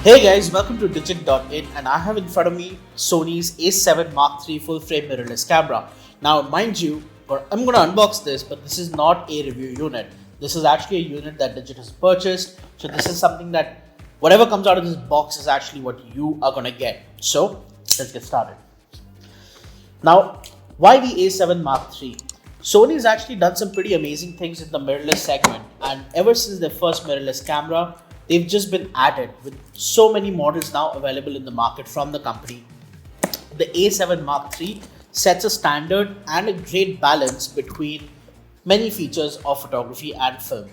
Hey guys, welcome to Digit.in, and I have in front of me Sony's a7 Mark III full frame mirrorless camera. Now mind you, I'm going to unbox this, but this is not a review unit. This is actually a unit that Digit has purchased. So this is something that whatever comes out of this box is actually what you are going to get. So let's get started. Now, why the a7 Mark III? Sony has actually done some pretty amazing things in the mirrorless segment, and ever since their first mirrorless camera, they've just been at it with so many models now available in the market from the company. The a7 Mark III sets a standard and a great balance between many features of photography and film.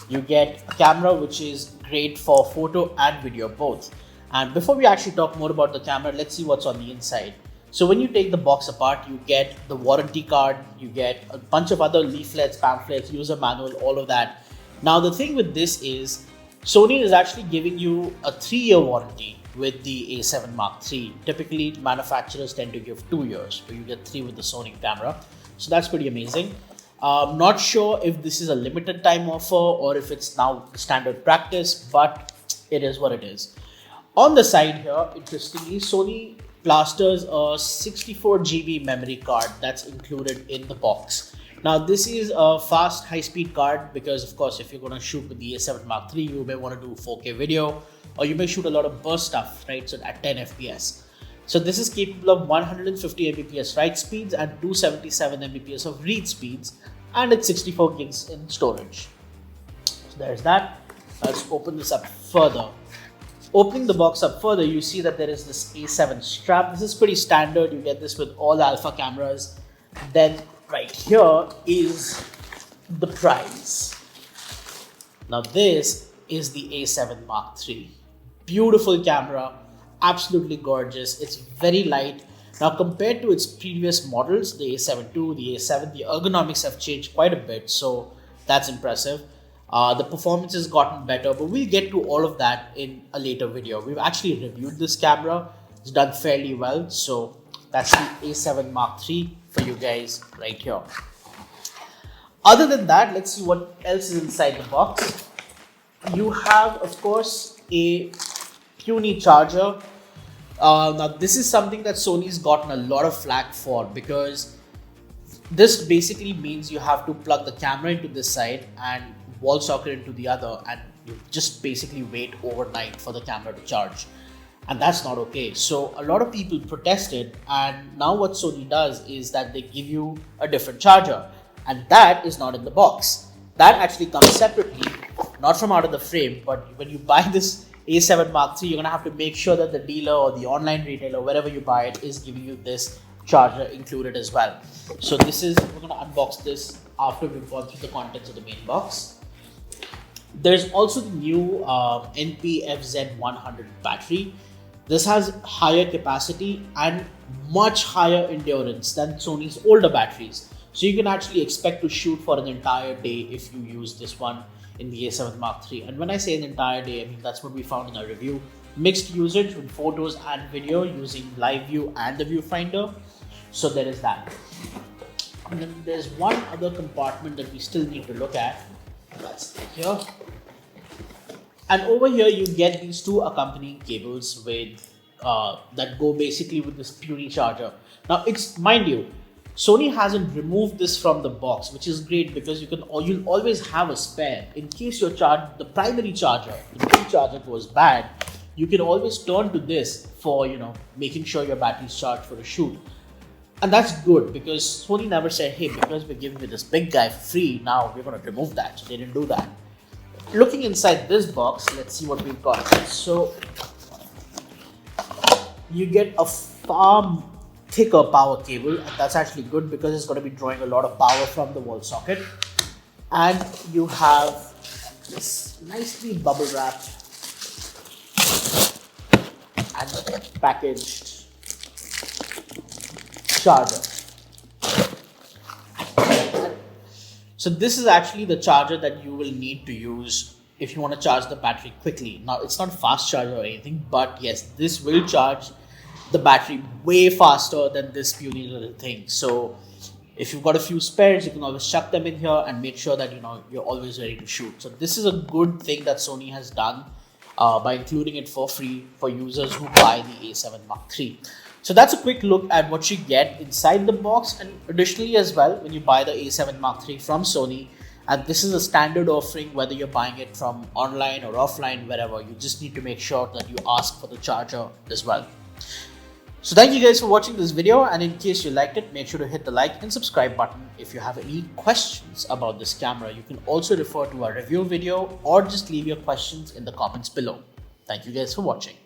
You get a camera which is great for photo and video both. And before we actually talk more about the camera, let's see what's on the inside. So when you take the box apart, you get the warranty card, you get a bunch of other leaflets, pamphlets, user manual, all of that. Now the thing with this is Sony is actually giving you a 3-year warranty with the a7 Mark III. Typically manufacturers tend to give 2 years, but you get 3 with the Sony camera. So that's pretty amazing. Not sure if this is a limited time offer or if it's now standard practice, but it is what it is. On the side here, interestingly, Sony plasters a 64 GB memory card that's included in the box. Now this is a fast high-speed card because of course if you're going to shoot with the a7 Mark III, you may want to do 4K video or you may shoot a lot of burst stuff, right? So at 10 FPS. So this is capable of 150 Mbps write speeds and 277 Mbps of read speeds, and it's 64 gigs in storage. So there's that. Let's open this up further. Opening the box up further, you see that there is this A7 strap. This is pretty standard. You get this with all alpha cameras. Then right here is the prize. Now this is the a7 Mark III. Beautiful camera, absolutely gorgeous. It's very light. Now compared to its previous models, the a7 II, the a7, the ergonomics have changed quite a bit. So that's impressive. The performance has gotten better, but we'll get to all of that in a later video. We've actually reviewed this camera. It's done fairly well. So that's the a7 Mark III for you guys right here. Other than that, let's see what else is inside the box. You have, of course, a puny charger. Now this is something that Sony's gotten a lot of flack for because this basically means you have to plug the camera into this side and wall socket into the other, and you just basically wait overnight for the camera to charge. And that's not okay. So a lot of people protested, and now what Sony does is that they give you a different charger, and that is not in the box. That actually comes separately, not from out of the frame, but when you buy this a7 Mark III, you're gonna have to make sure that the dealer or the online retailer, wherever you buy it, is giving you this charger included as well. So we're gonna unbox this after we've gone through the contents of the main box. There's also the new NP-FZ100 battery. This has higher capacity and much higher endurance than Sony's older batteries. So you can actually expect to shoot for an entire day if you use this one in the a7 Mark III. And when I say an entire day, I mean that's what we found in our review. Mixed usage with photos and video using live view and the viewfinder. So there is that. And then there's one other compartment that we still need to look at. That's here. And over here you get these two accompanying cables with that go basically with this puny charger. Now it's, mind you, Sony hasn't removed this from the box, which is great because you'll always have a spare in case the primary charger, the main charger goes bad. You can always turn to this for making sure your battery's charged for a shoot. And that's good because Sony never said, hey, because we're giving you this big guy for free, now we're going to remove that. So they didn't do that. Looking inside this box, let's see what we've got. So you get a far thicker power cable, and that's actually good because it's going to be drawing a lot of power from the wall socket. And you have this nicely bubble wrapped and packaged charger. So this is actually the charger that you will need to use if you want to charge the battery quickly. Now it's not a fast charger or anything, but yes, this will charge the battery way faster than this puny little thing. So if you've got a few spares, you can always chuck them in here and make sure that you're always ready to shoot. So this is a good thing that Sony has done by including it for free for users who buy the A7 Mark III. So that's a quick look at what you get inside the box, and additionally as well, when you buy the A7 Mark III from Sony, and this is a standard offering whether you're buying it from online or offline, wherever, you just need to make sure that you ask for the charger as well. So thank you guys for watching this video, and in case you liked it, make sure to hit the like and subscribe button. If you have any questions about this camera, you can also refer to our review video or just leave your questions in the comments below. Thank you guys for watching.